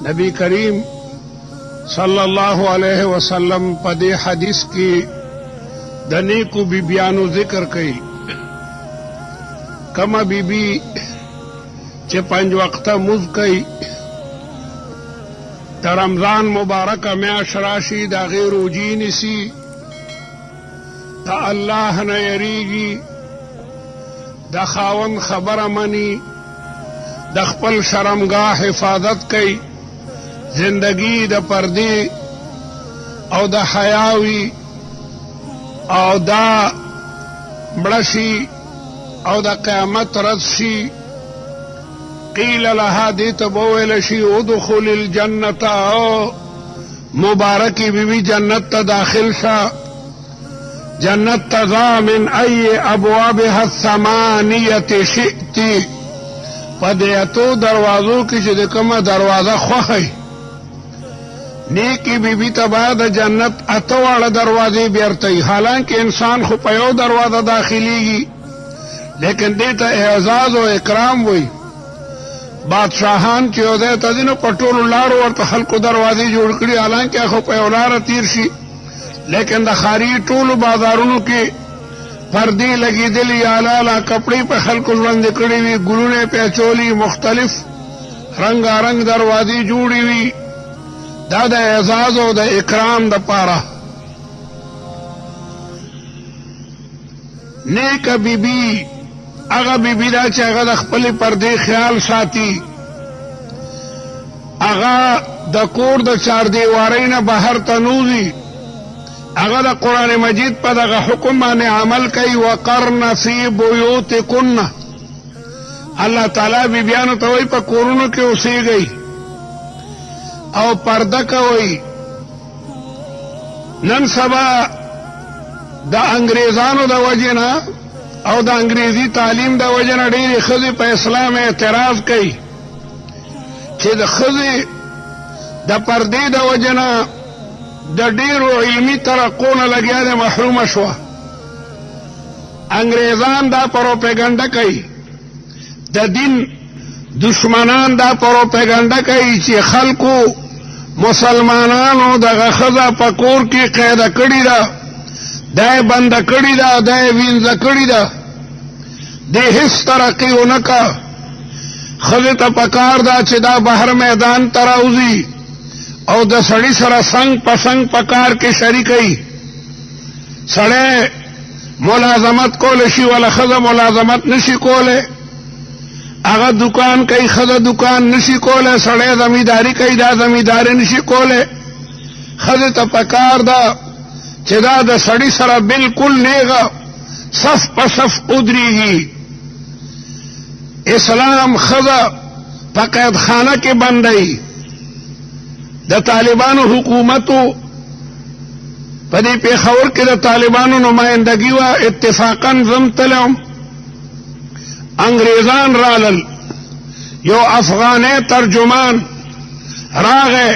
نبی کریم صلی اللہ علیہ وسلم پدے حدیث کی د نیکو بیبیانو ذکر کئی کما بیبی چه 5 وقته مز کئی د رمضان مبارک میاشت راشي د هغې روجې نیسي د الله نه یریږي د خاوند خبره مني د خپل شرمګاه حفاظت کوي زندگی د پردې او د حیاوي او دا مړه شي او د قیامت ورځ شي قیل لها دیت بویل شي ادخل الجنت او مبارکی بیوی جنت تا داخل شا جنت تزا من ای ابوابها الثمانیت شئتی پدیتو دروازو کی چه دکم دروازه خوخی نیکی بیبی تبا دا جنت اتوار دروازے بیرتی حالانکہ انسان خو پیو دروازه داخلی گی لیکن دیتا اعزاز و اکرام وی بادشاہان چې یو ته دي نو په ټولو لارو ورته خلکو دروازې جوړ کړي حالانکه خو په یو لاره تیر شي لیکن د ښاري ټولو بازارونو کې پردې لګېدلي الاله کپړې په خلکو ژوندې کړې وي ګلونه پې اچولي مختلف رنګارنګ دروازې جوړې وي دا د اعزاز او د اکرام دپاره نیکه بیبي هغه بیبي دا چې هغه د خپلې پردې خیال ساتي هغه د کور د چاردیوارۍ نه بهر ته نوځي هغه د قرآن مجید په دغه حکم باندې عمل کوي وقرن فی بیوتکن الله تعالی بیبیانو ته وایي په کورونو کې اوسېږئ او پرده کوئ نن سبا د انګریزانو د وجې نه او د انګریزي تعلیم د وجه نه ډېرې ښځې په اسلام اعتراض کوي چې د ښځې د پردې د وجه نه د ډېرو علمي ترقو نه لګیا دی محرومه شوه انګریزان دا پروپیګنډه کوي د دین دشمنان دا پروپیګنډه کوي چې خلکو مسلمانانو دغه ښځه په کور کې قیده کړې ده دا یې بنده کړې ده دا یې وینځه کړې ده دې هېڅ ترقي ونه که ښځې ته پکار ده چې دا بهر میدان ته راوځي او د سړي سره څنګ په څنګ په کار کې شریکوي سړی ملازمت کولی شي ولا ښځه ملازمت نشي کولی هغه دکان کوي ښځه دکان نشي کولی سړی زمینداري کوي دا زمینداري نشي کولی ښځې ته پکار ده چې دا د سړي سره بالکل نیغه صف په صف ودرېږي اسلام ښځه په قیدخانه کې بندوي د طالبانو حکومتو په دې پېښور کې د طالبانو نمایندګي وه اتفاقا زم تلم انګریزان رالل یو افغانی ترجمان راغی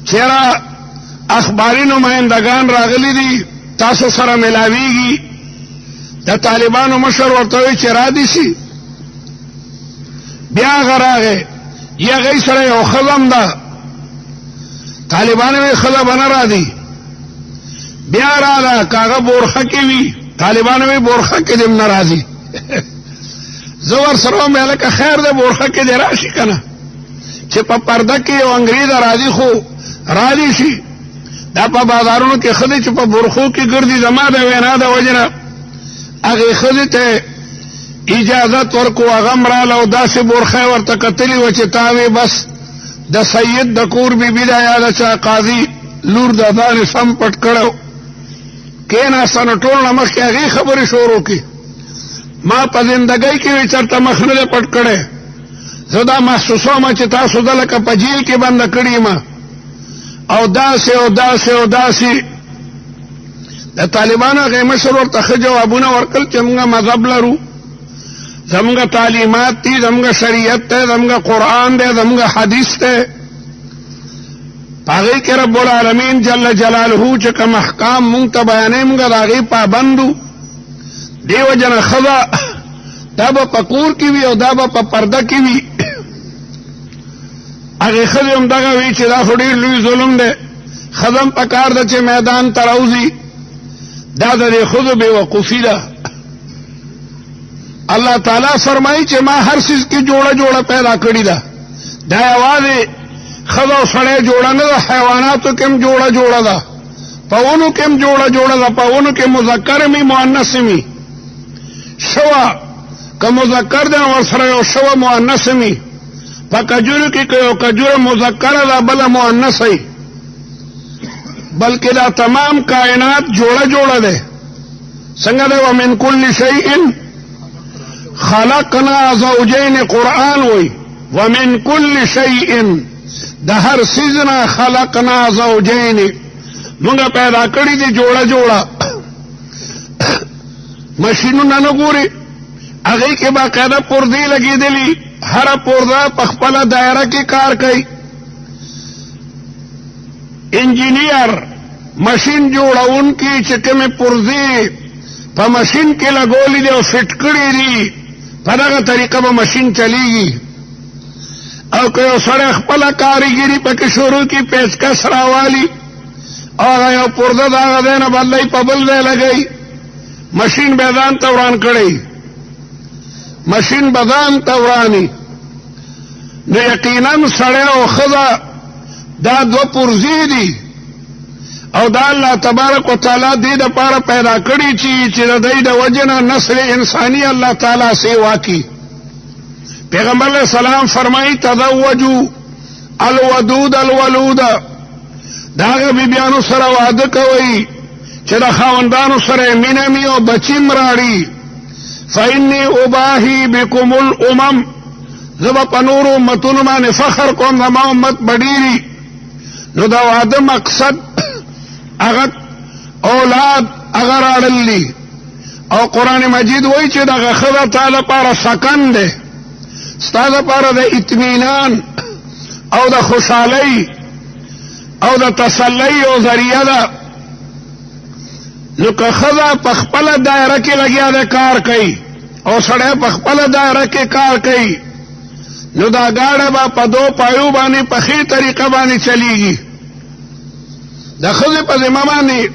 چېرې اخباری نمایندگان راغلی دي تاسو سره ملاویږي د طالبانو مشر ورته وایي چې را دي شي بیا هغه راغی یا هغې سره یو ښځه هم ده طالبانو وایي ښځه به نه راځي بیا راغله که هغه بورخه کې وي طالبانو وایي بورخه کې دې هم نه راځي زه ورسره وم هلکه خیر دی بورخه کې دې راشي که نه چې په پرده کې یو انګریز راځي خو راځي شي دا په بازارونو کې ښځې چې په برخو کې ګرځي زما د وینا د وجې نه هغې ښځې ته اجازت ورکړو هغه هم راله او داسې برخه یې ورته کتلې وه چې تا وې بس د سید د کور بیبي ده یا د چا قاضي لور د ځان یې سم پټ کړی کېناسته نو ټول نه مخکې هغې خبرې شروع کړي ما په زندګۍ کې وی چېرته مخ نه دی پټ کړی زه دا محسوسومه چې تاسو ده لکه په جیل کې بنده کړي یم او داسې او داسې او داسې د طالبانو هغې مشر ورته ښه جوابونه ورکړل چې موږ مذهب لرو زموږ تعلیمات دي زموږ شریعت دی زموږ قرآن دی زموږ حدیث دی په هغې کې رب العالمین جل جلاله چې کوم احکام موږ ته بیانوي موږ د هغې پابند وو دې وجه نه ښځه دا به په کور کې وي او دا به په پرده کې وي هغه ښځې هم دغه وی چې دا خو ډېر لوی ظلم دی، ښځه هم پکار ده چې میدان ته راوځي. دا د دې ښځو بېوقوفي ده. الله تعالی فرمایي چې ما هر څیز کې جوړه جوړه پیدا کړې ده. دا یوازې ښځه او سړی جوړه نه ده، حیواناتو کې هم جوړه جوړه ده، په ونو کې هم جوړه جوړه ده، په ونو کې مذکر مي مؤنث مي شوه که مذکر ده ورسره یو شوه مؤنث مي، په کجورو کې که یو کجوره مذکره ده بله مؤنث وي، بلکې دا تمام کائنات جوړه جوړه ده. څنګه ده ومن کل شیء خلقنا زوجین، قرآن وی ومن کل شیء، د هر څیز نه خلقنا زوجین، مونږه پیدا کړي دي جوړه جوړه. مشینونه نه ګوري، هغې کې باقاعده پردې لګېدلي، هره پرده په خپله دایره کې کار کوي. انجینیر مشین جوړونکي چې کومې پرزې په مشین کې لګولې دي او فټ کړي دي، په دغه طریقه به مشین چلیږي. او که یو سړی خپله کاریګري پکې شروع کړي، پیچکس راوالي او هغه یو پرده د هغه ځای نه بدلوي، په بل ځای لګوي، مشین به ځان ته وران کړی، مشین به ځان ته وراني. نو یقینا سړی او ښځه دا دوه پرزې دي، او دا الله تبارک وتعالی دې دپاره پیدا کړي چې د دوی د وجې نه نسل انساني الله تعالی سیوا کړي. پیغمبر علیہ السلام فرمایي تزوجوا الودود الولود، د هغه بیبیانو سره واده کوئ چې د خاوندانو سره مینه مي او بچیم راړي. فإني أباهي بكم الأمم، زه به په نورو امتونو باندې فخر کوم، زما امت به ډېري. نو د واده مقصد هغه اولاد هغه راړل دي. او قرآن مجید وایي چې دغه ښځه تا لپاره سکن دی، ستا دپاره د اطمینان او د خوشحالۍ او د تسلی او ذریعه ده. نو که ښځه په خپله دایره کې لګیا ده کار کوي او سړی په خپله دایره کې کار کوي، نو دا ګاډه به په دو پایو باندې په ښې طریقه باندې چلیږي. د ښځې په ذمه باندې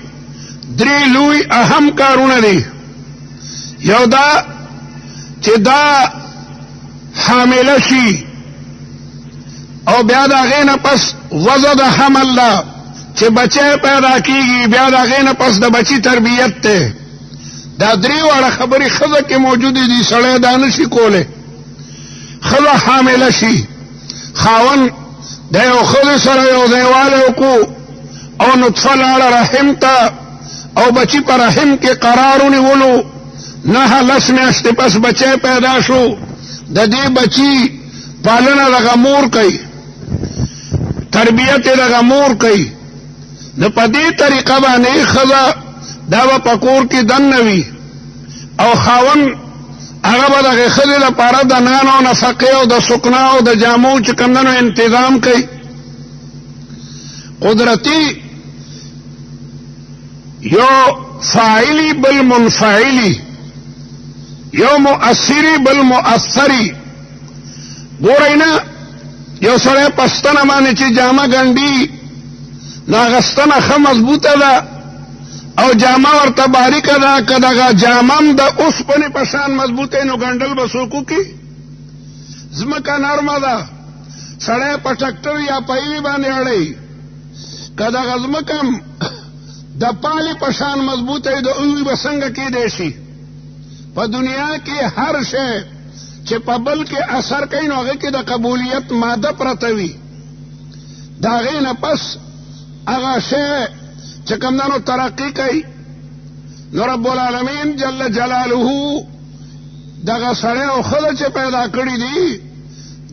درې لوی اهم کارونه دي. یو دا چې دا حامله شي او بیا د هغې نه پس وضع د حمل ده چې بچی پیدا کیږي، بیا د هغې نه پس د بچي تربیت دی. دا درې واړه خبرې ښځه کې موجودې دي، سړی دا نشي کولی. ښځه حامله شي، خاوند د یو ښځې سره یو ځایوالی وکړو او نطفه لاړه رحم ته او بچي په رحم کې قرار ونیولو، 9-10 میاشتې پس بچی پیدا شو، د دې بچي پالنه دغه مور کوي، تربیت یې دغه مور کوي. نو په دې طریقه باندې ښځه دا به په کور کې دننه وي او خاوند هغه به دغې ښځې لپاره د نانو نفقې او د سکنا او د جامو چې کوم دی نو انتظام کوي. قدرتی یو فاعلی بل منفعلی، یو مؤثری بل مؤثری. ګورئ نه یو سړی په ستنه باندې چې جامه ګنډي، نو هغه ستنه ښه مضبوطه ده او جامه ورته باریکه ده. که دغه جامه هم د اوسپنې په شان مضبوطه نو ګنډل به څوک وکړي؟ ځمکه نرمه ده، سړی په ټکټر یا په ایوي باندې اړوي. که دغه ځمکه هم د پالې په شان مضبوطه وي، د ایوي به څنګه کیدی شي؟ په دنیا کې هر شی چې په بل کې اثر کوي نو هغې کې د قبولیت ماده پرته وي، د هغې نه پس هغه شی چې کوم دی نو ترقي کوي. نو رب العالمین جل جلاله دغه سړی او ښځه چې پیدا کړي دي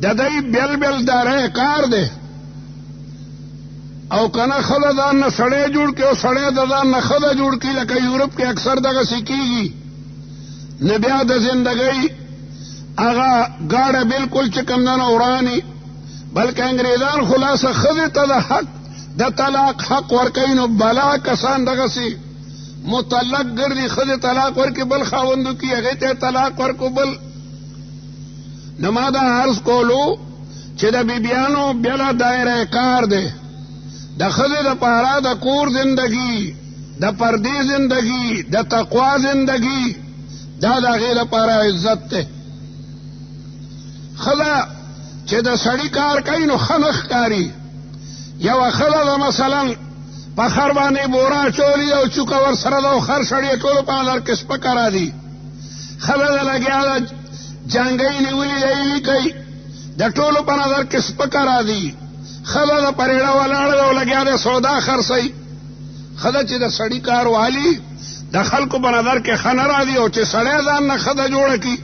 د دوی بیل بیل داره کار دی. او که نه ښځه ځان نه سړی جوړ کړي او سړی د ځان نه ښځه جوړ کړي، لکه یورپ کې اکثر دغسې کېږي، نه بیا د زندګۍ هغه ګاډه بالکل چې کوم دی نو وراني. بلکې انګریزان خلاصه ښځې ته د حق د طلاق حق ورکوي. نو بلا کسان دغسې مطلق ګرځي، ښځې طلاق ورکړي بل خاوندو کې هغې ته طلاق ورکو بل. نو ما دا عرض کولو چې د بیبیانو بله دایره کار دی د ښځې دپاره د کور زندګي د پردې زندګي د تقوا زندګي دا د هغې لپاره عزت دی ښځه چې د سړي کار کوي نو ښه نه ښکاري یوه ښځه ده مثلا په خر باندې بوره اچولي او چوکه ورسره ده او خر سړي ټولو په نظر کې سپکه راځي ښځه ده لګیا ده جانګۍ نیولي ده یې کوي د ټولو په نظر کې سپکه راځي ښځه ده پرېړه ولاړه ده او لګیا ده سودا خرڅوي ښځه چې د سړي کار والي د خلکو په نظر کې ښه نه راځي او چې سړی ځان نه ښځه جوړه کړي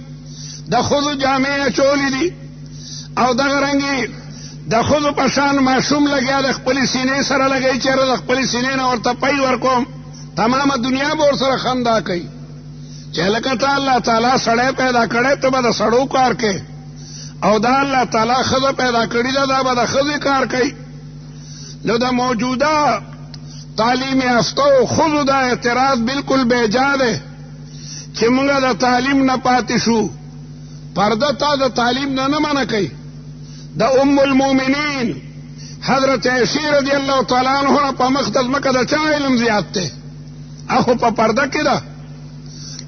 د ښځو جامې اچولي دي او دغه رنګې د ښځو په شان ماشوم لګیا د خپلې سینې سره لګوي چېرې د خپلې سینې نه ورته پی ورکوم تمامه دنیا به ورسره خندا کوي چې لکه ته الله تعالی سړی پیدا کړی ته به د سړو کار کوي او دا الله تعالی ښځه پیدا کړې ده دا به د ښځې کار کوي نو د موجوده تعلیم یافتو ښځو دا اعتراض بالکل بیجا دی چې موږ د تعلیم نه پاتې شو پرده تا د تعلیم نه منع کوي د ام المؤمنین حضرت عائشہ رضی الله تعالی عنها په مخ د ځمکه د چا علم زیات دی هغه په پرده کې ده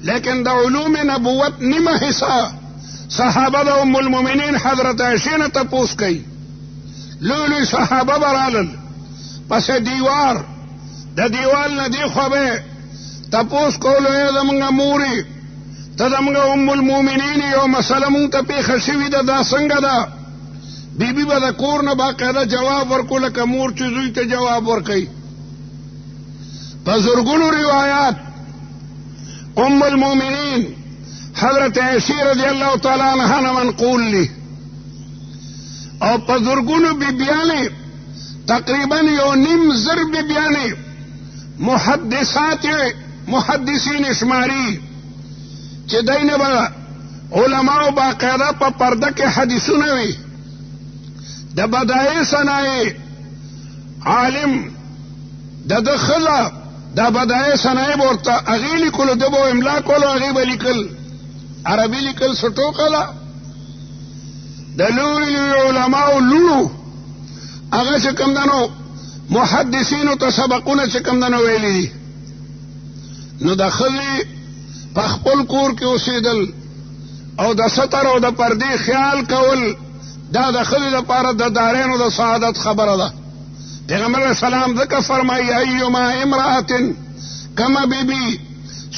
لیکن د علوم نبوت نیمه حصہ صحابه د ام المؤمنین حضرت عائشہ نه تپوس کوي لوی صحابه برالل پس دیوار د دیوال نه دی خو به تپوس کولو یې زمونږ مورې ته زمونږ ام المؤمنین یو مسله مونږ ته پېښه شوې ده دا څنګه ده بیبي به د کور نه باقاعده جواب ورکو لکه مور چې زوی ته جواب ورکوي په زرګونو روایات ام المؤمنین حضرت عائشہ رضی الله تعالی عنها نه منقول لی او په زرګونو بیبیانې تقریبا یو نیم زر بیبیانې محدثین شماری چې دینه به علماو باقاعده په پرده کې حدیثونه وي د بدایع صنایع عالم د ښځه د بدایع صنایع به ورته هغې لیکلو ده به املا کولو هغې به لیکل عربي لیکل څه ټوکه ده د لوی علماو لوړو هغه چې کوم دنو محدثینو ته سبقونه چې کوم دنو ویلي دي نو د ښځې په خپل کور کې اوسېدل او د ستر او د پردې خیال کول دا د ښځې لپاره د دارینو د سعادت خبره ده پیغمبر علیه السلام ځکه فرمایي ایما امرأة کما بیبي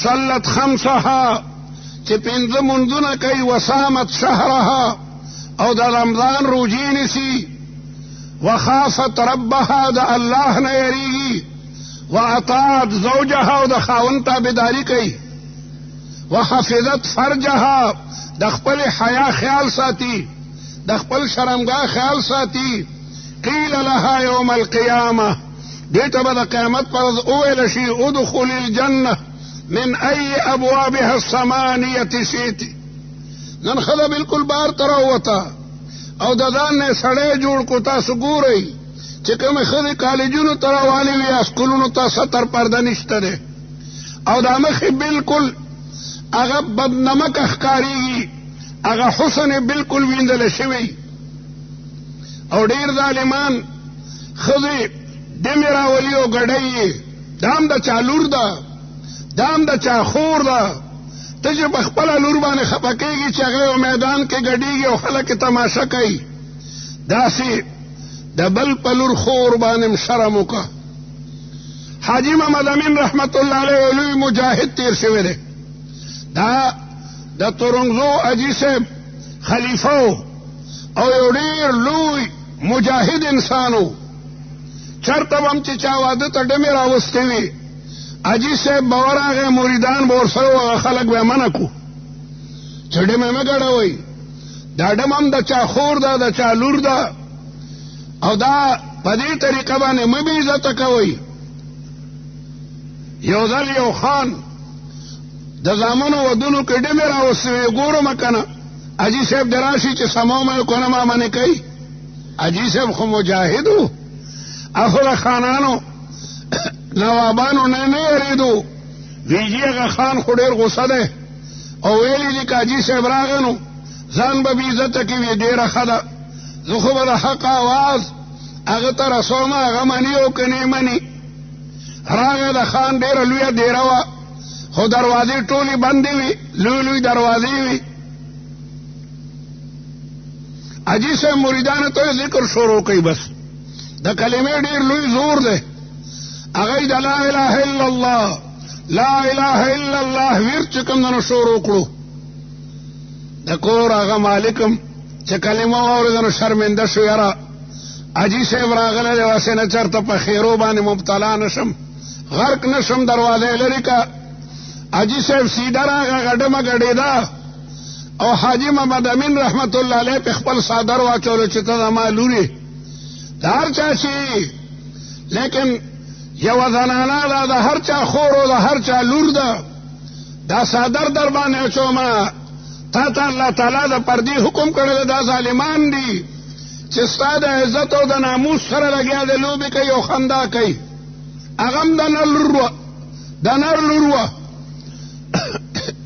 صلت خمسها چې پنځه مونځونه کوي وصامت شهرها او د رمضان روجې نیسي وخافت ربها د الله نه یریږي واطاعت زوجها او د خاوند تابعداري کوي وحفظت فرجها د خپل حیا خیال ساتي د خپل شرمګاه خیال ساتي قیل لها یوم القیامه دیته به د قیامت پر ورځ وویل شي ادخل الجنه من ای ابوابها الثمانیه شئت نن ښځه بالکل بار ته راووته او د ځان نه سړی جوړ کو تاسو ګورئ چې کومې ښځې کالجونو ته روانې وي یا سکولونو ته ستر پرده نشته دی او دا مخې بالکل هغه بدنمکه ښکارېږي هغه حسن بالکل ویندل شوی او ډېر ظالمان ښځې دمې راولي او ګډوي یې دا هم د چا لور ده دا هم د چا خور ده ته چې په خپله لور باندې خفه کېږي چې هغه یو میدان کې ګډېږي او خلک یې تماشه کوي داسې د بل په لور خور باندې شرم وکړه حاجي محمد امین رحمت الله علیه لوی مجاهد تیر شوی دی دا د تورنګزو حاجي صاحب خلیفه او یو ډېر لوی مجاهد انسان و چرته به هم چې چا واده ته ډمې راوستې وي حاجي صاحب به ورغی مریدان به ورسره و هغه خلک به یې منع کړو چې ډمې مه ګډوئ دا ډم هم د چا خور ده د چا لور ده او دا په دې طریقه باندې مه بې عزته کوئ یو ځل یو خان د زامنو ودونو کې ډمې راوستې وې ګورم که نه حاجي صاحب د راشي چې سمو مې کو نه ما منې کوي حاجي صاحب خو مجاهد و اخو د خانانو نوابانو نه یریدو ویجی هغه خان خو ډېر غصه دی او ویلي دي که حاجي صاحب راغی نو ځان به بې عزته کوي ډېره ښه ده زه خو به د حق آواز هغه ته رسوم، هغه مني او که نه مني. راغی د خان ډېره لویه دیره وه، خو دروازې ټولې بندې وي، لوی لوی دروازې وي. حاجي صاحب مریدانو ته ذکر شروع کوي، بس د کلمې ډېر لوی زور دی. هغه د لا اله الا الله لا اله الا الله ویر چې کوم دنو شروع کړو. د کور هغه مالکم چې کلمه واورېده نو شرمنده شو، یاره حاجي صاحب راغلی دی، واسې نه چېرته په خیرو باندې مبتلا نشم، غرق نشم، دروازه لرې که. حاجي صاحب سیده راغی، ګډمه ګډېده، او حاجي محمد امین رحمت الله علیه په خپل صادر واچولو چې ته زما لورې د هر چا شي، لیکن یوه زنانه ده، د هر چا خور او د هر چا لور ده. دا صادر در باندې اچومه، تا ته الله تعالی د پردې حکم کړی دی، دا ظالمان دي چې ستا د عزت او د ناموس سره لګیا دی، لوبې کوي او خندا کوي. هغه هم د نر لور وه، د نر لور وه.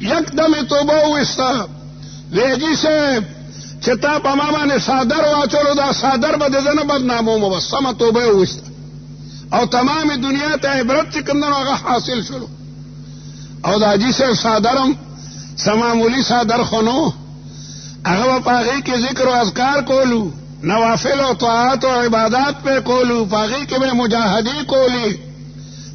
یکدم یې توبه وویسته، وی حاجي صاحب چې تا په ما باندې صادر واچولو، دا صادر به د ده نه بدنامومه، بس سمه توبه یې وویسته او تمامې دنیا ته عبرت چې کوم دی نو هغه حاصل شلو. او د حاجي صاحب صادر هم څه معمولي صادر خو نو، هغه به په هغې کې ذکر و اذکار کولو، نوافل او طاعات او عبادات پې کولو، په هغې کې به مجاهدې کولې.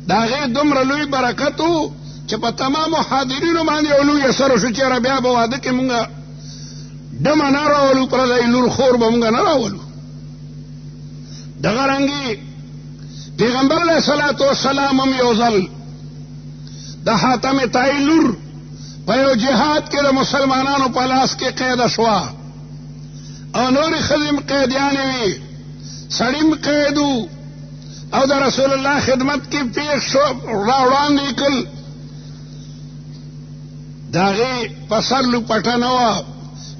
د هغې دومره لوی برکت و چې په تمامو حاضرینو باندې یو لوی اثر وشو چې یاره بیا به واده کې مونږ ډمه نه راولو، پردی لور خور به مونږ نه راولو. دغه رنګې پیغمبر علیه الصلاة والسلام هم یو ځل د حاتم طایی لور په یو جهاد کې د مسلمانانو په لاس کې قیده شوه، او نورې ښځې م قیدیانې وي، سړي م قید و، او د رسول الله خدمت کې پیښ شو، راوړاندې کړل. د هغې په سر لوپټه نه وه.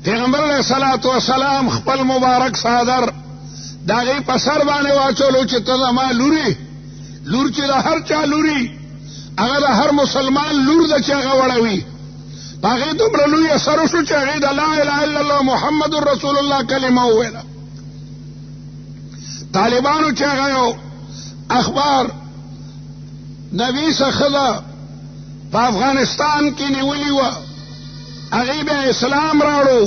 پیغمبر علیه الصلاة والسلام خپل مبارک صادر د هغې په سر باندې واچولو چې ته زما لورې، لور چې د هر چا لوري، هغه د هر مسلمان لور ده چې هغه وړوي. په هغې دومره لوی اثر وشو چې هغې د لا اله الا الله محمد رسول الله کلمه وویله. طالبانو چې هغه یو اخبار نویسه ښځه په افغانستان کې نیولې وه، هغې بیا اسلام راوړو.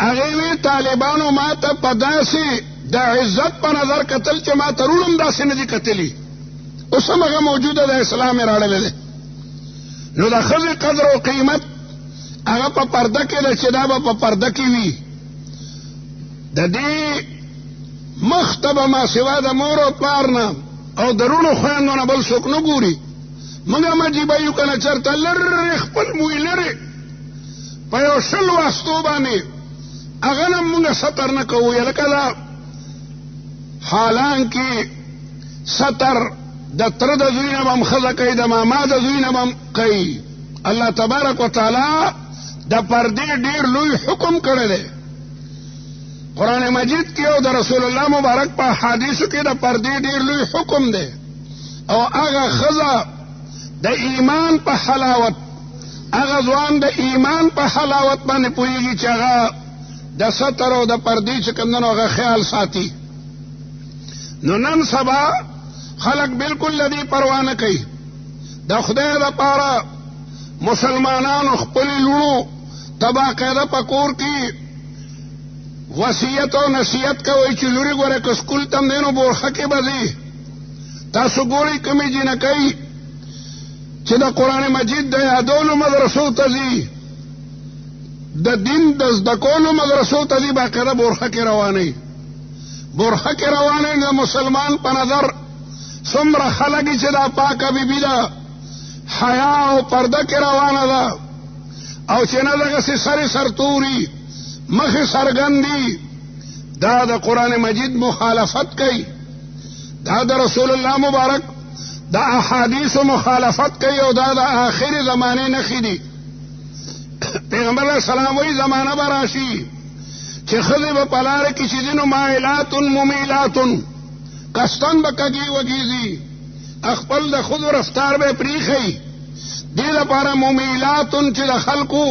هغې وی طالبانو ما ته په داسې د عزت په نظر کتل چې ما تر وړم داسې نه دي کتلي، اوس هم هغه موجوده د اسلام یې راړلی دی. نو د ښځې قدر او قیمت هغه په پرده کې ده چې دا به په پرده کې وي. د دې مخ ته به ما سوا د مور او پلار نه او د رونو خویندو نه بل څوک نه ګوري. موږ هم عجیبه یو که نه چېرته لرې خپل موی لرې په یو شل واسطو باندې هغه نه موږ ستر نه کوو، لکه دا حالانکې ستر د تره د زوی نه به هم ښځه کوي، د ماما د زوی نه به هم کوي. الله تبارک وتعالی د پردې ډېر لوی حکم کړی دی قرآن مجید کې، او د رسول الله مبارک په حدیثو کې د پردې ډېر لوی حکم دی. او هغه ښځه د ایمان په حلاوت، هغه ځوان د ایمان په حلاوت باندې پوهېږي چې هغه د ستر او د پردې چې کوم دی نو هغه خیال ساتي. نو نن سبا خلق بالکل د دې پروا نه کوي. د خدای دپاره مسلمانانو خپلې لوڼو ته باقاعده په کور کې وصیت او نصیحت کوئ چې لورې ګوره که سکول ته م دی نو بورخه کې به ځي. تاسو ګورئ کومې جینکۍ چې د قرآن مجید د یادولو مدرسو ته ځي، د دین د زده کولو مدرسو ته ځي، باقاعده بورخه کې روانوي. بورخه کې روانوي. د مسلمان په نظر څومره خلک چې دا پاکه بیبي ده، حیا او پرده کې روانه ده، او چې نه دغسې سرې سرتوري مخې څرګندي، دا د قرآن مجید مخالفت کوي، دا د رسول الله مبارک د احادیثو مخالفت کوي، او دا د آخر زمانې نښې دي. پیغمبر علیه السلام وایي زمانه به راشي چې ښځې به په لاره کې چې دي نو مایلات ممیلات، قصدن به کږي وږي خپل د ښځو رفتار به یې پرېښی. دې لپاره ممیلات چې د خلکو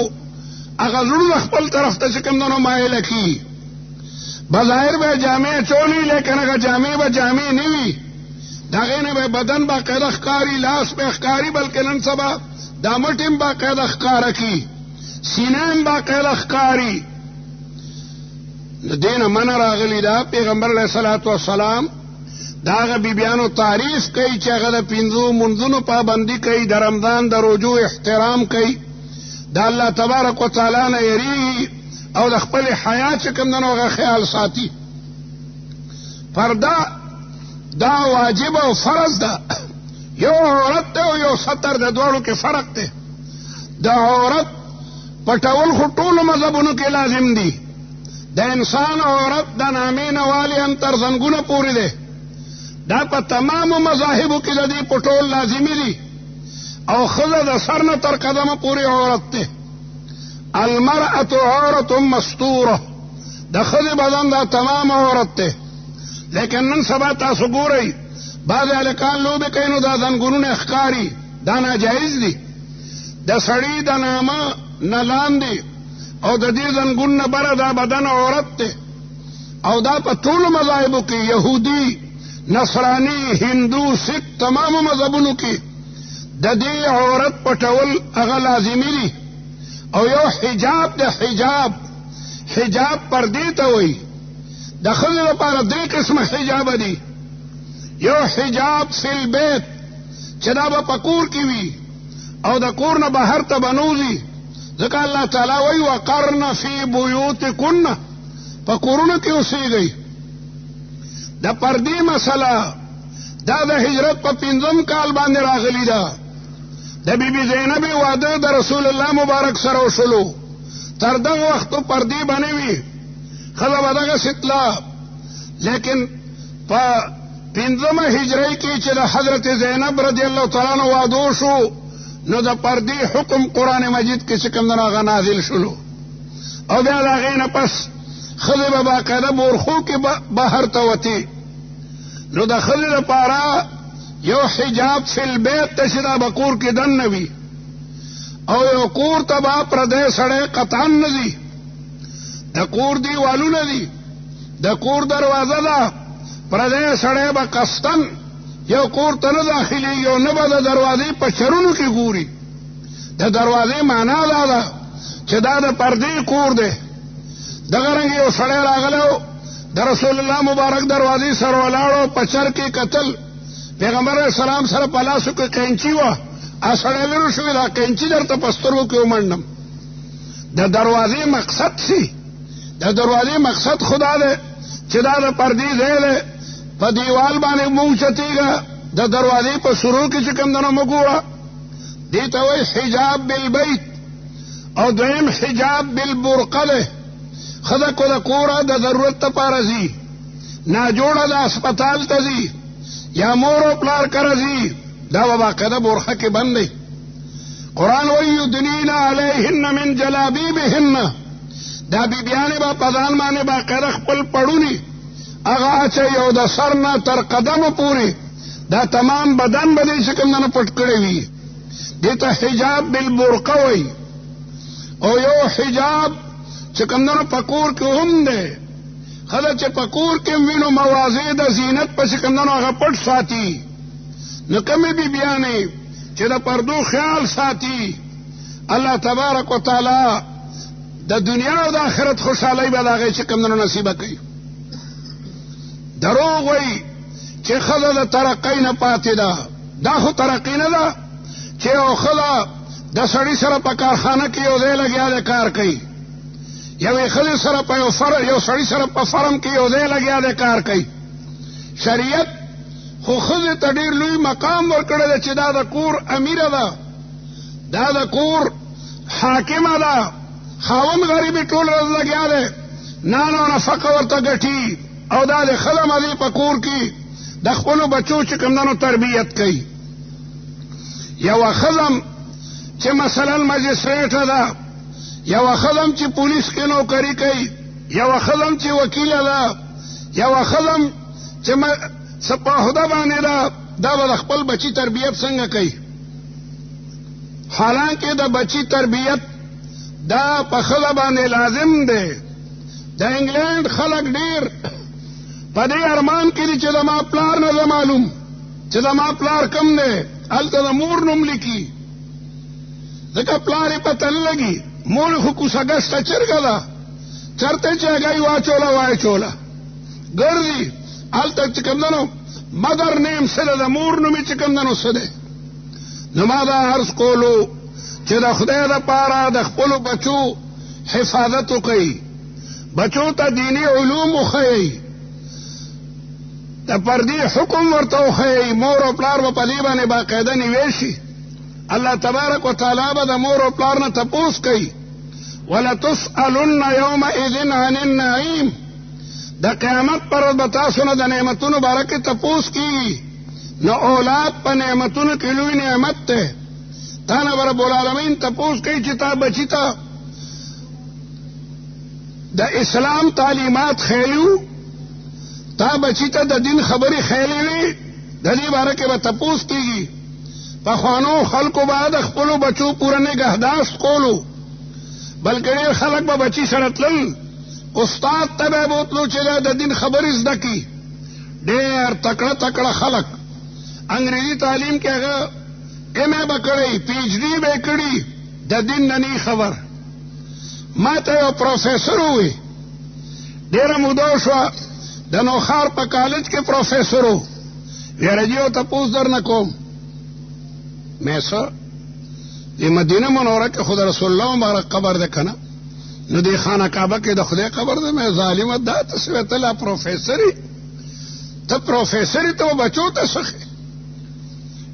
هغه زړونه خپل طرف ته چې کوم دی نو مایله کي. بظاہر به جامع چولی لیکن اگر جامع به جامع نیوی داغه نه به بدن با قاعده ښکاری لاس به ښکاری بلکې نن سبا دا مټیم با قاعده ښکارا کی سینام با قاعده ښکاری دینه من راغلی دا پیغمبر علیه الصلاۃ والسلام داغه بیبیانو تعریف کوي چې هغه د پنځو منځونو پابندي کوي د رمضان د روزو احترام کوي د الله تبارک وتعالی نه یری او د خپل حیا چې کوم دنو هغه خیال ساتي پرده دا واجب او فرض ده یو عورت ته او یو ستر د دوړو کې فرق ده د عورت پټول خو ټولو مذهبونو کې لازم دي د انسان عورت د نامې نه والی هم تر زنګونه پورې ده دا په تمامو مذاهبو کې د دې پټول لازمي دي او ښځه د سر نه تر قدمه پورې عورت ده المرأة عورة مستوره د ښځې بدن دا تمام عورت ده لیکن نن سبا تاسو ګورئ بعضې هلکان لوبې کوي نو دا زنګونونه ښکاري دا ناجایز دي د سړي د نامه نه لاندې او د دې زنګون نه بره دا بدن عورت ده او دا په ټولو مذاهبو کې یهودي نصرانی هندو سکھ تمامو مذهبونو کې د دې عورت پټول هغه لازمي دي او یو حجاب د حجاب پردې ته وایي د ښځې لپاره درې قسمه حجاب دي یو حجاب فی البیت چې دا به په کور کې وي او د کور نه بهر ته به نوځي ځکه الله تعالی وایي وقرن فی بیوتکن په کورونو کې اوسېږئ د پردې مسله دا د هجرت په 5م کال باندې راغلی ده د بیبي زینب واده د رسول الله مبارک سره وشلو تر دغه وختو پردې به نه وي ښځه به دغسې تله لیکن په 5مه هجرۍ کې چې د حضرت زینب رضی الله تعالی عنه واده شو نو د پردې حکم قرآن مجید کې چې کوم دی هغه نازل شلو او بیا د هغې نه پس ښځې به باقاعده بورخو کې بهر ته وتې نو د ښځې لپاره یو حجاب فی البیت ته چې دا به کور کې دننه وي او یو کور ته به پردی سړی قطعا نه ځي د کور دیوالونه دي د کور دروازه ده پردی سړی به قصدن یو کور ته نه داخلېږي او نه به د دروازې په چرونو کې ګوري د دروازې معنا دا ده چې دا د پردې کور دی دغه رنګ یو سړی راغلی د رسول الله مبارک دروازې سره ولاړو په چر کې کتل پیغمبر علیه السلام سره په لاسو کې قینچي وه سړی لرې شوې دا قینچي درته په سترګو کې ومنډم د دروازې مقصد سي د دروازې مقصد خدا دی چې دا د پردې ځای دی په دیوال باندې موچتېږه د دروازې په سرو کې چې کوم دنه مه ګوره دې ته وایي حجاب بالبیت او دویم حجاب بالبرقه دی ښځه کو د کوره د ضرورت دپاره ځي ناجوړه د اسپتال ته ځي یا مور او پلار کره ځي دا به باقاعده برخه کې بند دی قرآن وایي یدنین علیهن من جلابیبهن دا بیبیانې به په ځان باندې باقاعده خپل پړوني هغه اچوي او د سر نه تر قدمو پورې دا تمام بدن به دې چې کوم نه پټ کړی وي دې ته حجاب بالبرقه وایي او یو حجاب چې کوم نه په کور کې هم دی ښځه چې په کور کې وینو مواضع د زینت په چې کوم نه هغه پټ ساتي نو کومې بیبیانې چې د پردو خیال ساتي الله تبارک وتعالی د دنیا او د آخرت خوشحالۍ به د هغې چې کوم نه نصیبه کوي دروغ وایي چې ښځه د ترقۍ نه پاتې ده دا خو ترقي نه ده چې یو ښځه د سړي سره په کارخانه کې یو ځای لګیا دی کار کوي یوې ښځې سره په یو سړي سره په فرم کې یو ځای لګیا دی کار کوي شریعت خو ښځې ته ډېر لوی مقام ورکړی دی چې دا د کور امیره ده دا د کور حاکمه ده خاوند غریبي ټول ورځ لګیا دی نان او نفقه ورته ګټي او دا د ښځه مدې په کور کې د خپلو بچو چې کوم دنو تربیت کوي یوه ښځه چې مثلا مجسټریټه ده یوه ښځه چې پولیس کې نوکري کوي یوه ښځه چې وکیله ده یوه ښځه چې څه په عهده باندې ده دا به د خپل بچي تربیت څنګه کوي حالانکه د بچی تربیت دا په ښځه باندې لازم دی د انګلند خلک ډیر په دې ارمان کې دي چې زما پلار نه معلوم چې زما پلار کم دی هلته د مور نوم لیکي ځکه پلار یې پته نه لګي مور خو کوڅه ګشته چرګه ده چرته چې هګۍ واچوله ګرځي هلته چې کوم دی نو مدر نیم څه ده د مور نوم یې چې کوم دی نو څه دی نو ما دا عرض کولو چې د خدای دپاره د خپلو بچو حفاظت وکړئ بچو ته دینی علوم وښیئ د پردي حکم ورته وښیئ مور او پلار به په دې باندې باقاعده نیوی شي الله تبارک وتعالی به د مور او پلار نه تپوس کوي ولتسألن یومئذ عن النعیم د قیامت پر ورځ به تاسو نه د نعمتونو باره کې تپوس کېږي نو اولاد په نعمتونو کې لوی نعمت دی تا نه به رب العالمین تپوس کوي چې تا بچي ته د اسلام تعلیمات ښیو تا بچی ته د دین خبرې خیلې وي د دې باره کې به تپوس کېږي پخوانو خلکو به د خپلو بچو پوره نګهداشت کولو بلکې ډېر خلک به بچي سره تلل استاد ته به یې بوتلو چې د دین خبرې زده کړي ډېر تکړه خلک انګریزي تعلیم کې هغه ایم اے به کړی پی ایچ ډي به یې کړي د دین نه نه خبر ما ته یو پروفیسر ووی ډېره موده شوه د نوخار په کالج کې پروفیسر و یاره جی او تپوس در نه کوم مې څه د مدینه منوره کې خو د رسول الله مبارک قبر ده که نه نو دې خانه کعبه کې د خدای قبر ده مې ظالمه دا ته سوې ته لا پروفیسري ته پروفیسري ته بچو ته څخې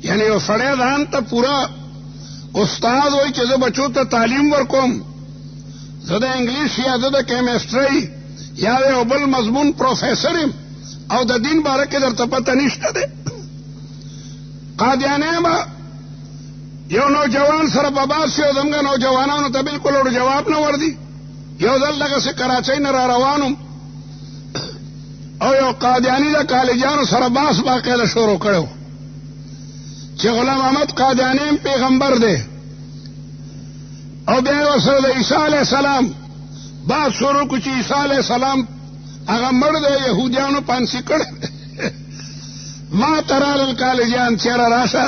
یعنی یو سړی ځان ته پوره استاد وایي چې زه بچو ته تعلیم ورکوم زه د انګلیش یا زه د کیمسټرۍ یا یو بل مضمون پروفیسر یم او د دین باره کې درته پته نشته دی قادیانی به یو نوجوان سره په بحث شي او زموږ نوجوانانو ته بالکل ورو جواب نه ورځي یو ځل دغسې کراچۍ نه را روانم او یو قادیاني د کالجانو سره بحث باقاعده شروع کړی چې غلام احمد قادیانی پیغمبر دی او بیا یې ورسره د عیسی علیه السلام بات شروع کو چې عیسی علیه السلام هغه مړ دی یهودیانو پانسي کړی ما ته رالل کالجیان چېره راشه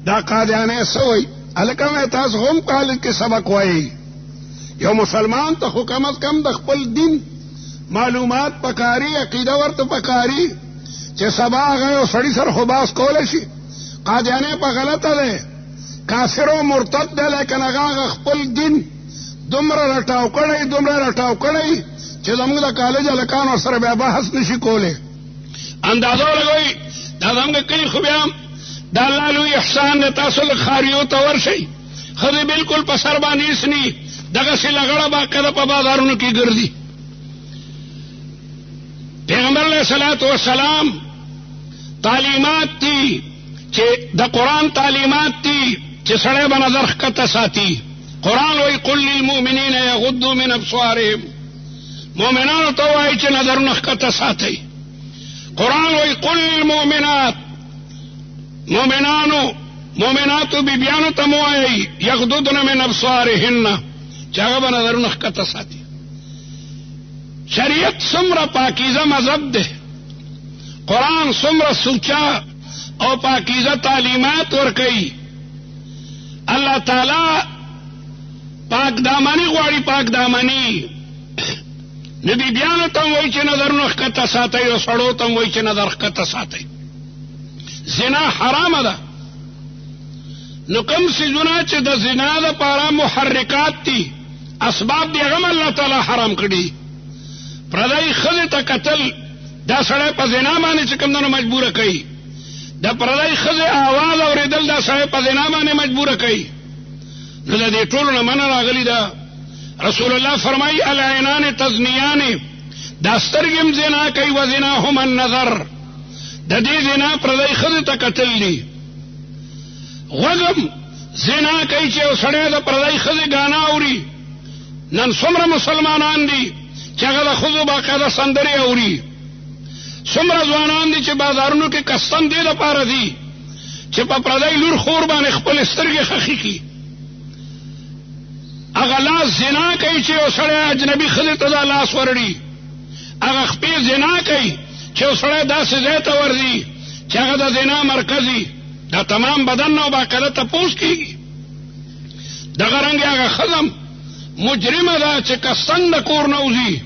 دا قادیانی څه وایي هلکه مې تاسو هم کالج کې سبق وایي یو مسلمان ته خو کم از کم د خپل دین معلومات پکاري عقیده ورته پکاري چې سبا هغه یو سړي سره خو باس کولی شي قادیانی په غلطه دی کافر او مرتد دی لیکن هغه خپل دین دومره رټاو کړی چې زموږ د کالج هلکانو سره بیا بحث نشي کولی اندازه ولګوئ دا زموږ کلي خو بیا د الله لوی احسان دی تاسو لږ ښاریو ته ورشئ ښځې بالکل په سر باندې اسني دغسې لغړه باقاعده په بازارونو کې ګرځي پیغمبر علیه الصلاة والسلام تعلیمات دي چې د قرآن تعلیمات دي چې سړی به نظر ښکته ساتي قرآن وی قل للمؤمنین یغضوا من ابصارهم مؤمنانو ته وایي چې نظرونه ښکته ساتئ قرآن وی قل للمؤمنات مؤمناتو بیبیانو ته مو وایي یغضضن من ابصارهن چې هغه به نظرونه ښکته ساتي شریعت څومره پاکیزه مذهب دی قرآن څومره سوچا او پاکیزه تعلیمات ورکوي الله تعالی پاک دامنی غواړي پاک دامنی نو بیبیانو ته وایي چې نظرونه ښکته ساتئ او سړو ته وایي چې نظر ښکته ساتئ زنا حرامه ده نو کوم څیزونه چې د زنا دپاره محرکات دي اسباب دي هغه هم الله تعالی حرام کړي پردی ښځې ته کتل دا سړی په زنا باندې چې کوم دنو مجبوره کوي د پردی ښځې آواز اورېدل دا سړی په زنا باندې مجبوره کوي نو د دې ټولو نه منع راغلي ده رسول الله فرمایي العینان تزنیان دا سترګې هم زنا کوي و زناهم النظر د دې زنا پردی ښځې ته کتل دي غوږم زنا کوي چې یو سړی د پردی ښځې ګانا اوري نن څومره مسلمانان دي چې هغه د ښځو باقاعده سندرې اوري څومره ځوانان دي چې بازارونو کې کستن دې دپاره دي چې په پردی لور خور باندې خپل سترګې خښې کړي هغه لاس زنا کوي چې یو سړی اجنبي ښځې ته دا لاس ورړي هغه خپې زنا کوي چې سړی داسې ځای ته ورځي چې هغه د زنا مرکزي دا تمام بدن نه باقاعده تپوس کېږي. دغه رنګې هغه ښځم مجرمه ده چې که څنګه د کور نه وځي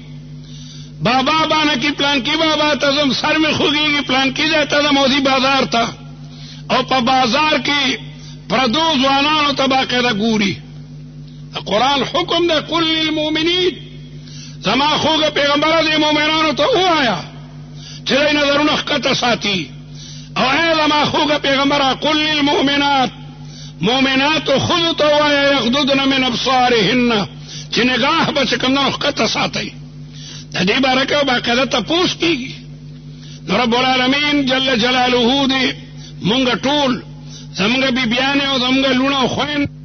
بابا باندې کې پلانکي بابا ته ځم سر مې خوږېږي پلانکي ځای ته ځم او ځي بازار ته او په بازار کې پردو ځوانانو ته باقاعده ګوري. قرآن حکم ده قل للمؤمنین زما خوږه پیغمبره دې مؤمنانو ته ووایه چې دوی نظرونه ښکته ساتي او ای زما خوږه پیغمبره قل للمؤمنات مؤمناتو ښځو ته ووایه یغضضن من ابصارهن چې نگاه به چې کوم ښکته ساتئ. د دې باره کې باقاعده تپوس کېږي. نو رب العالمین جل جلاله دې مونږ ټول زمونږ بیبیانې او زمونږ لوڼه او خویندې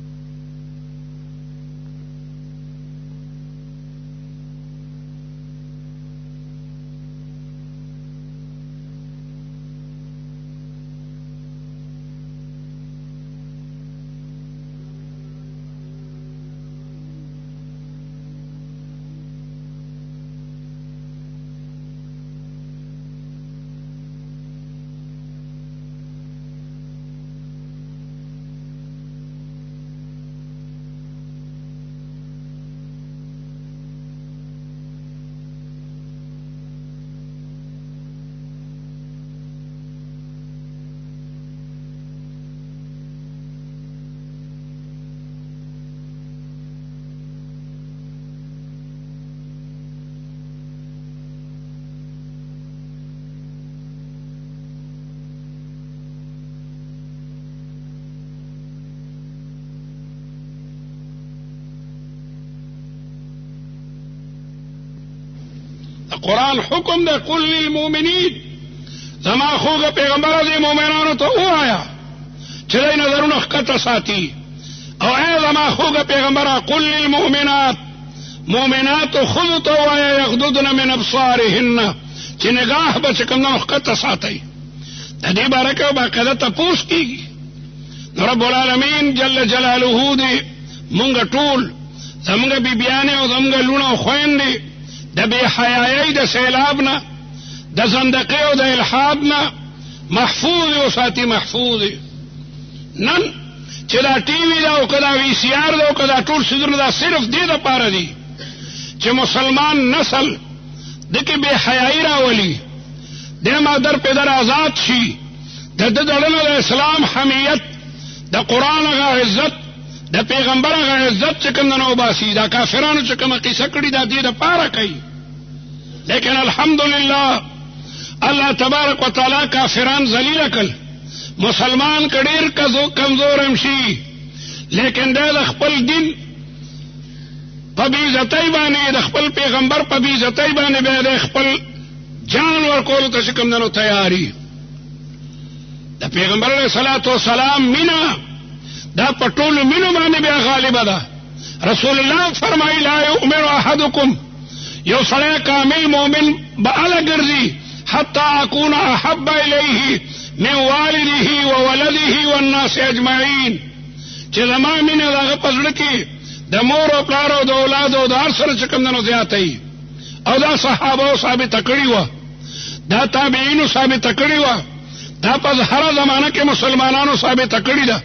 قرآن حکم ده قل للمؤمنین زما خوږه پیغمبره دې مؤمنانو ته ووایه چې دوی نظرونه ښکته ساتي او ای زما خوږه پیغمبره قل للمؤمنات مؤمناتو ښځو ته ووایه یغضضن من ابصارهن چې نگاه به چې کوم ښکته ساتئ. د دې باره کې باقاعده تپوس کېږي. نو رب العالمین جل جلاله دې مونږ ټول زمونږ بیبیانې او زمونږ لوڼه او خویندې د بې حیایۍ د سیلاب نه د زندقۍ او د الحاد نه محفوظ وساتي. محفوظ نن چې دا ټي وي ده او که دا وي سي آر ده او که دا ټول څیزونه دا صرف دې دپاره دي چې مسلمان نسل دکې بې حیایي راولي د مادر پدر آزاد شي د ده دړنه د اسلام حمیت د قرآن هغه عزت د پیغمبر هغه عزت چې کوم نه وباسي. دا کافرانو چې کومه قصه کړې دا دې دپاره کوي. لیکن الحمدلله الله تبارک وتعالی کافران ذلیله کړل مسلمان که ډېر کمزور هم شي لیکن دی د خپل دین په بېعزتۍ باندې د خپل پیغمبر په بېعزتۍ باندې بیا د خپل جان ورکولو ته چې کوم نه تیاري. د پیغمبر علیه الصلاة والسلام مینه دا په ټولو مینو باندې بیا غالبه ده. رسول الله فرمایي لا یؤمن احدکم یو سړی کامل مؤمن به هله ګرځي حتی اکون احب الیه من والده وولده والناس اجمعین چې زما مینه د هغه په زړه کې د مور او پلار او د اولاد او د هر سره چې کوم نه زیاته او دا صحابه ثابته کړې وه دا تابعینو ثابته کړې وه دا په هره زمانه کې مسلمانانو ثابته کړې ده.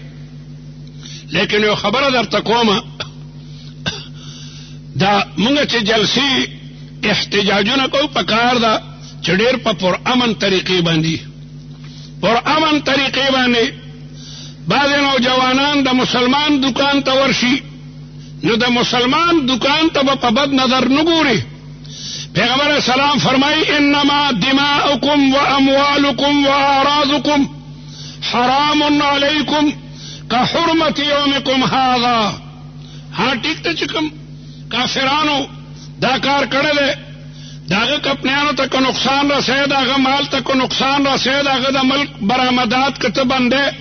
لیکن یو خبره درته کومه دا مونږ چې جلسې احتجاجونه کوو په کار ده چې ډېر په پرامن طریقې باندې پرامن طریقې باندې بعضې نوجوانان د مسلمان دکان ته ورشي نو د مسلمان دکان ته به په بد نظر نه ګوري. پیغمبر اسلام فرمایي انما دماؤکم و اموالکم و اعراضکم حرام علیکم كحرمت یومکم هذا. ها ټیک ته چې کوم کافرانو دا کار کړی دی د هغه کپنیانو ته که نقصان رسوي د هغه مال ته که نقصان رسوي د هغه د ملک برآمدات که ته بندې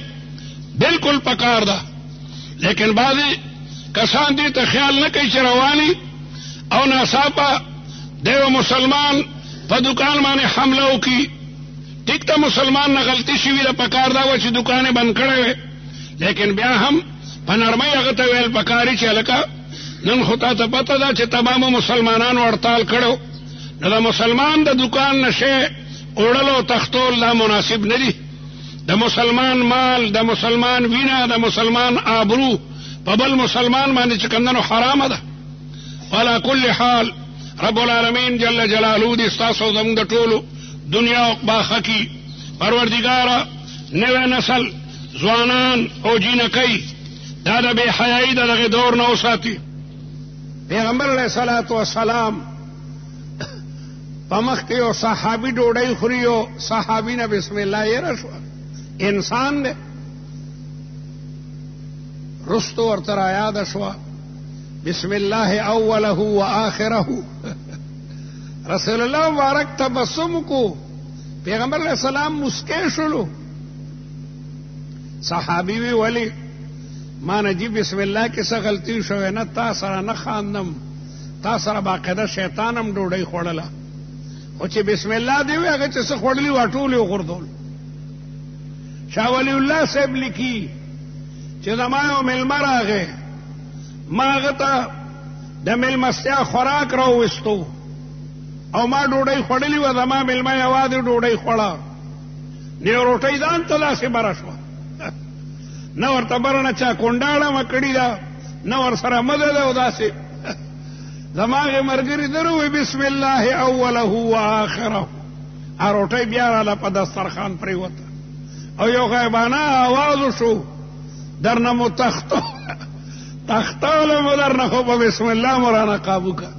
بالکل پکار ده. لیکن بعضې کسان دې ته خیال نه کوي چې رواني او ناڅاپه د یو مسلمان په دکان باندې حمله وکړي. ټیک ته مسلمان نه غلطي شوي ده پکار دا وه چې دکان یې بند کړی وی لیکن بیا هم په نرمۍ هغه ته ویل پکاري چې هلکه نن خو تا ته پته ده چې تمامو مسلمانانو هړتال کړو نو د مسلمان د دکان نشه اوړل او تختول دا مناسب نه دي. د مسلمان مال، د مسلمان وینا، د مسلمان آبرو په بل مسلمان باندې چې کمدنو حرامه ده. وعلى كل حال رب العالمین جل جلاله دې ستاسو زموږ د ټولو دنیا عقبا ښه کي. پروردګاره نوی نسل ځوانان او جینکۍ دا د بې حیایي د دغې دور نه وساتي. پیغمبر علیه الصلاة والسلام په مخ کې یو صحابي ډوډۍ خوري او صحابي نه بسم الله یې شوه. انسان دی. رستو ورته رایاده شوه بسم الله اوله و آخره. رسول الله مبارک تبسم کو. پیغمبر علیہ السلام مسکے شلو. صحابی وی ولی ما نجی بسم اللہ کی سا غلطی شوئے نا تا سرا نخاندم تا سرا باقیدہ شیطانم ڈوڑی خوڑلا خو چې بسم الله دی وی هغه چې څه خوړلی واټولې وغورځول. شاه ولی الله صاحب لیکي چې زما یو میلمه راغی، ما هغه ته د میلمستیا خوراک راوویستو او ما ډوډۍ خوړلې وه. زما میلمه یوازې ډوډۍ خوړه، نو روټۍ ځان ته داسې بره شوه. نه ورته بره نه چا کونډاړه مه کړې ده، نه ورسره مده ده. او داسې زما هغې ملګري در ووایي بسم الله اوله و آخره. روټۍ بیا راله په دسترخوان پرېوته او یو غیبانه آواز وشو درنه مو تختولم درنه خو په بسم الله مو رانه قابو که.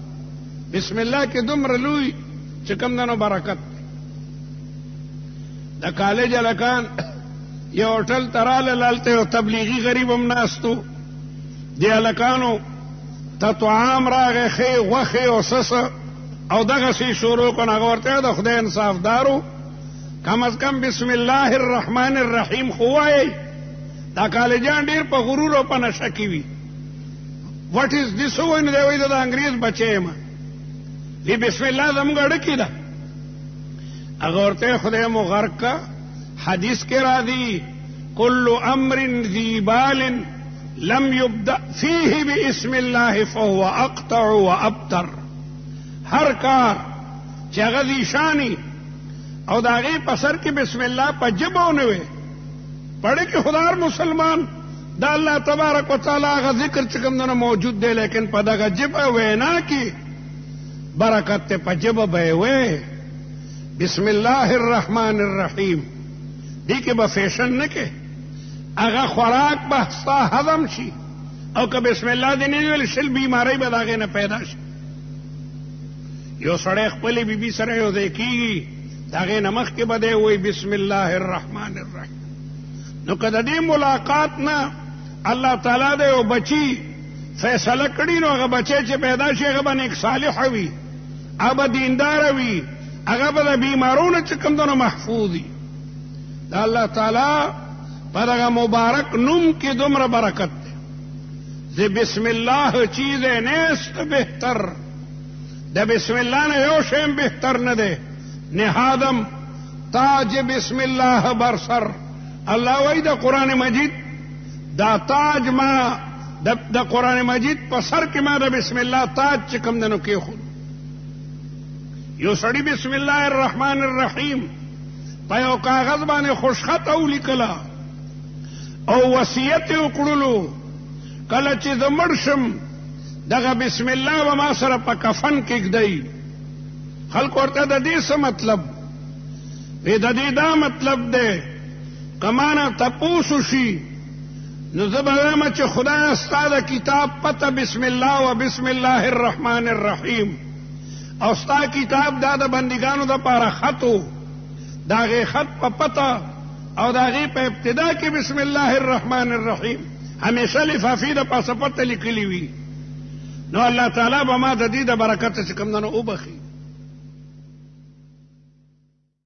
بسم الله کې دومره لوی چې کوم دنو برکت دی. د کالج هلکان یو هوټل ته راغلل، هلته یو تبلیغي غریب هم ناستو. دې هلکانو ته طعام راغی، ښې غوښې او سسه او دغسې شروع کړو. هغه ورته د خدای انصافدارو کم از کم بسم الله الرحمن الرحیم خو وایئ. دا کالجان ډېر په غرور او په نشه کې وي. وټ از دس وایي نو دی وایي زه د انګریز بچی یم. وی بسم الله زموږ اړه ده. هغه ورته خدای مو غرق کا. حدیث کې راځي کل امر ذی بال لم یبدأ فیه باسم الله فهو اقطع وابتر. هر کار چې هغه ذی شانی او د هغې په سر کې بسم الله په ژبه ونه وی پړې کې خدار مسلمان دا الله تبارک وتعالی هغه ذکر چې کوم دنه موجود دی، لیکن په دغه ژبه وینا کې برکت ته په ژبه به وی بسم الله الرحمن الرحیم. دې کې به فیشن نه کې، هغه خوراک به ستا هضم شي او که بسم الله دې نه ویل شل بیماری به د هغې نه پیدا شي. یو سړی خپلې بیبي سره یو ځای کېږي، د هغې نه مخکې به دی وایي بسم الله الرحمن الرحیم. نو که د دې ملاقات نه الله تعالی د یو بچي فیصله کړي نو هغه بچی چې پیدا شي هغه به نیک صالحه وي، هغه به دینداره وي، هغه به د بیمارونو چې کوم دنو محفوظ وي. د الله تعالی په دغه مبارک نوم کې دومره برکت دی. ز بسم الله چیز نیست بهتر. د بسم الله نه یو شی بهتر نه دی. نهادم تاج بسم الله بر سر. الله وایي د قرآن مجید دا تاج ما د قرآن مجید په سر کې ما د بسم الله تاج چې کوم دنو کېښود. یو سړي بسم الله الرحمن الرحیم په یو کاغذ باندې خوشخط ولیکله او وصیت یې وکړلو کله چې زه مړ شم دغه بسم الله به ما سره په کفن کېږدئ. خلکو ورته د دې څه مطلب وی؟ د دې دا مطلب دی که مانه تپوس وشي نو زه به وایم چې خدایه ستا د کتاب پته بسم الله و بسم الله الرحمن الرحیم او ستا کتاب دا د بندګانو دپاره خط و، د هغې خط په پته او د هغې په ابتدا کې بسم الله الرحمن الرحیم همیشه لفافې د پاسه پته لیکلي وي. نو الله تعالی به ما د دې د برکته چې کوم دنو وبخي.